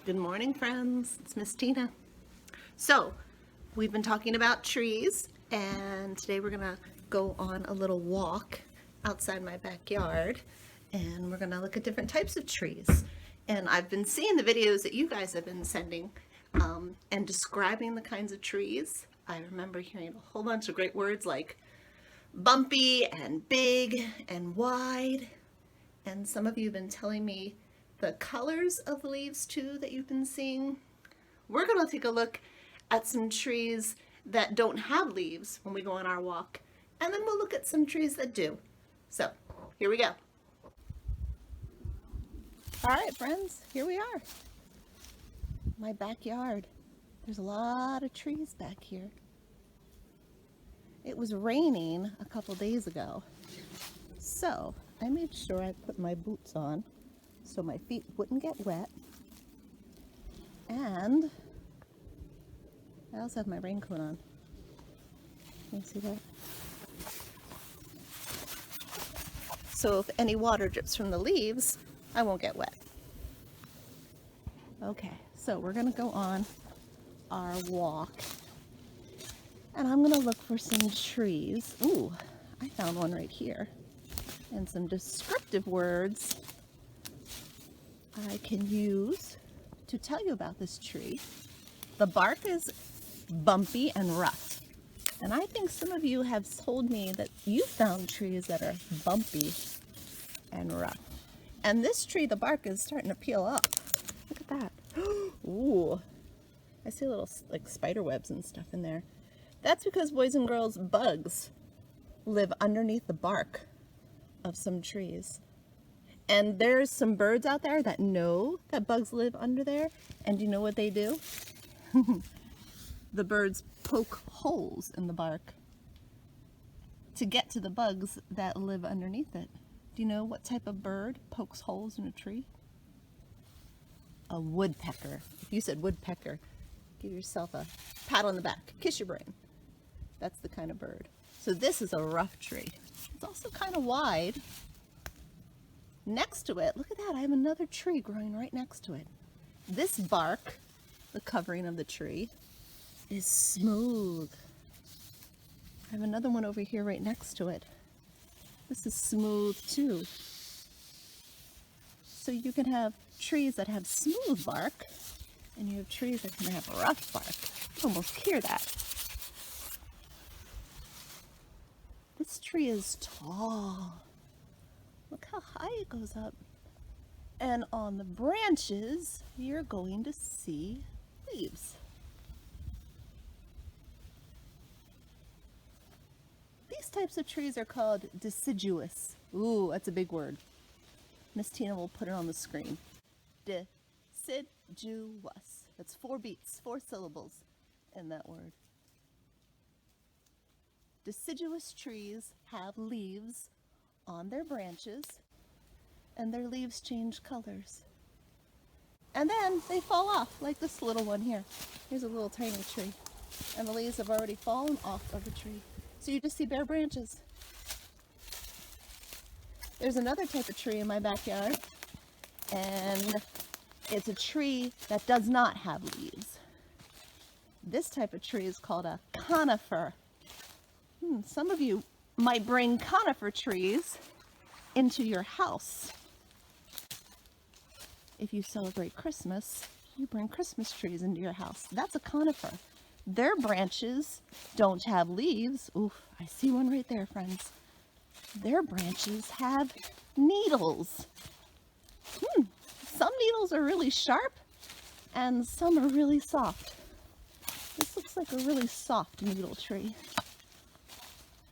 Good morning, friends. It's Miss Tina. So, we've been talking about trees, and today we're gonna go on a little walk outside my backyard, and we're gonna look at different types of trees. And I've been seeing the videos that you guys have been sending and describing the kinds of trees. I remember hearing a whole bunch of great words like bumpy and big and wide. And some of you have been telling me the colors of the leaves too that you've been seeing. We're going to take a look at some trees that don't have leaves when we go on our walk, and then we'll look at some trees that do. So, here we go. All right, friends, here we are. My backyard. There's a lot of trees back here. It was raining a couple days ago, so I made sure I put my boots on so my feet wouldn't get wet. And I also have my raincoat on. Can you see that? So if any water drips from the leaves, I won't get wet. Okay, so we're gonna go on our walk. And I'm gonna look for some trees. Ooh, I found one right here. And some descriptive words I can use to tell you about this tree. The bark is bumpy and rough. And I think some of you have told me that you found trees that are bumpy and rough. And this tree, the bark is starting to peel off. Look at that. Ooh, I see little like spider webs and stuff in there. That's because, boys and girls, bugs live underneath the bark of some trees. And there's some birds out there that know that bugs live under there. And you know what they do? The birds poke holes in the bark to get to the bugs that live underneath it. Do you know what type of bird pokes holes in a tree? A woodpecker. If you said woodpecker, give yourself a pat on the back, kiss your brain. That's the kind of bird. So this is a rough tree. It's also kind of wide. Next to it, look at that, I have another tree growing right next to it. This bark, the covering of the tree, is smooth. I have another one over here right next to it. This is smooth too. So you can have trees that have smooth bark, and you have trees that can have rough bark. You can almost hear that. This tree is tall. Look how high it goes up. And on the branches, you're going to see leaves. These types of trees are called deciduous. Ooh, that's a big word. Miss Tina will put it on the screen. Deciduous. That's 4 beats, 4 syllables in that word. Deciduous trees have leaves on their branches, and their leaves change colors. And then they fall off, like this little one here. Here's a little tiny tree, and the leaves have already fallen off of the tree. So you just see bare branches. There's another type of tree in my backyard, and it's a tree that does not have leaves. This type of tree is called a conifer. Some of you might bring conifer trees into your house. If you celebrate Christmas, you bring Christmas trees into your house. That's a conifer. Their branches don't have leaves. Oof, I see one right there, friends. Their branches have needles. Some needles are really sharp and some are really soft. This looks like a really soft needle tree.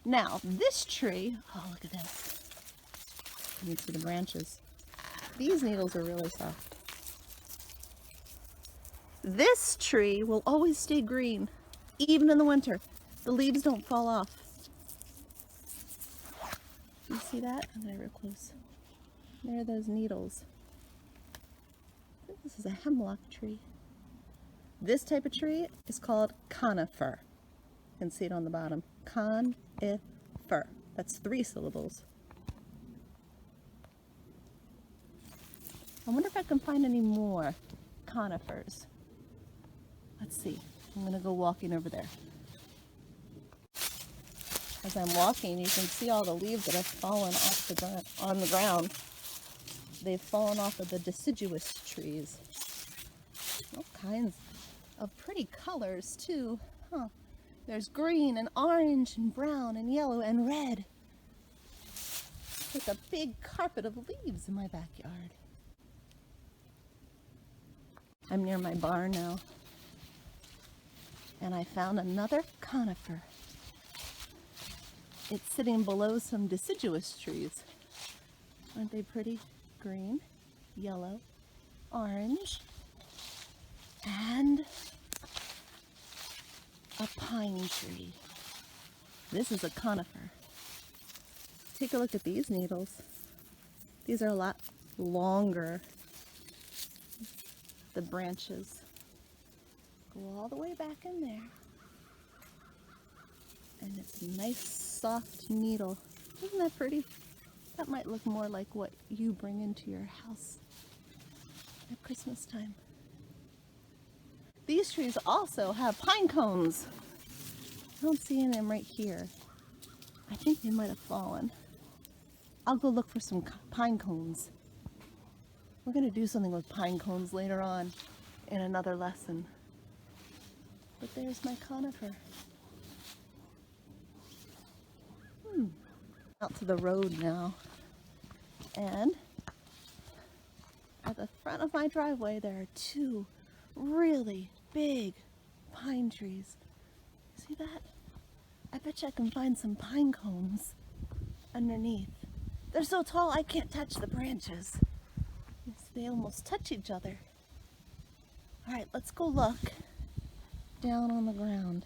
Now, this tree, oh, look at this. You can see the branches. These needles are really soft. This tree will always stay green, even in the winter. The leaves don't fall off. You see that? I'm going to real close. There are those needles. I think this is a hemlock tree. This type of tree is called conifer. You can see it on the bottom. Conifer. That's 3 syllables. I wonder if I can find any more conifers. Let's see. I'm going to go walking over there. As I'm walking, you can see all the leaves that have fallen off on the ground. They've fallen off of the deciduous trees. All kinds of pretty colors too. Huh. There's green and orange and brown and yellow and red. It's like a big carpet of leaves in my backyard. I'm near my barn now. And I found another conifer. It's sitting below some deciduous trees. Aren't they pretty? Green, yellow, orange, and a pine tree. This is a conifer. Take a look at these needles. These are a lot longer. The branches go all the way back in there. And it's a nice soft needle. Isn't that pretty? That might look more like what you bring into your house at Christmas time. These trees also have pine cones. I don't see any of them right here. I think they might have fallen. I'll go look for some pine cones. We're going to do something with pine cones later on in another lesson. But there's my conifer. Out to the road now. And at the front of my driveway there are two really big pine trees. See that? I bet you I can find some pine cones underneath. They're so tall I can't touch the branches. They almost touch each other. Alright, let's go look down on the ground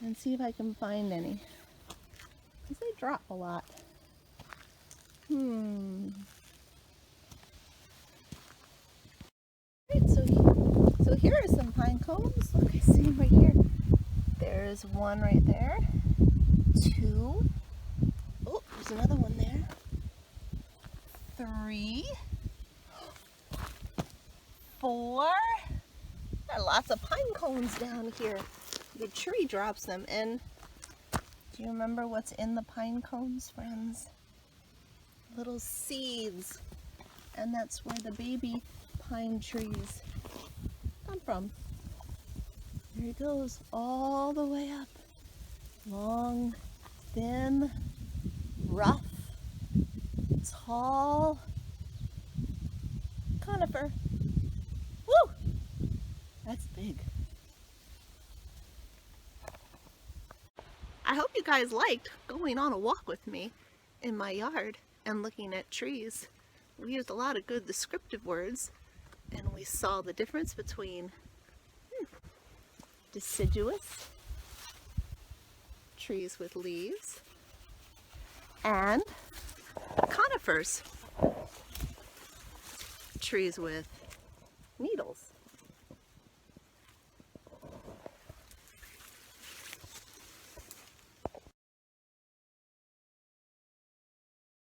and see if I can find any. Because they drop a lot. Alright, so here are some pine cones. Look, I see them right here. There's one right there. Two. Oh, there's another one there. Three. Four. There are lots of pine cones down here. The tree drops them in. Do you remember what's in the pine cones, friends? Little seeds. And that's where the baby pine trees come from. There he goes, all the way up. Long, thin, rough, tall conifer. Woo! That's big. I hope you guys liked going on a walk with me in my yard and looking at trees. We used a lot of good descriptive words, and we saw the difference between deciduous trees with leaves and conifers, trees with needles.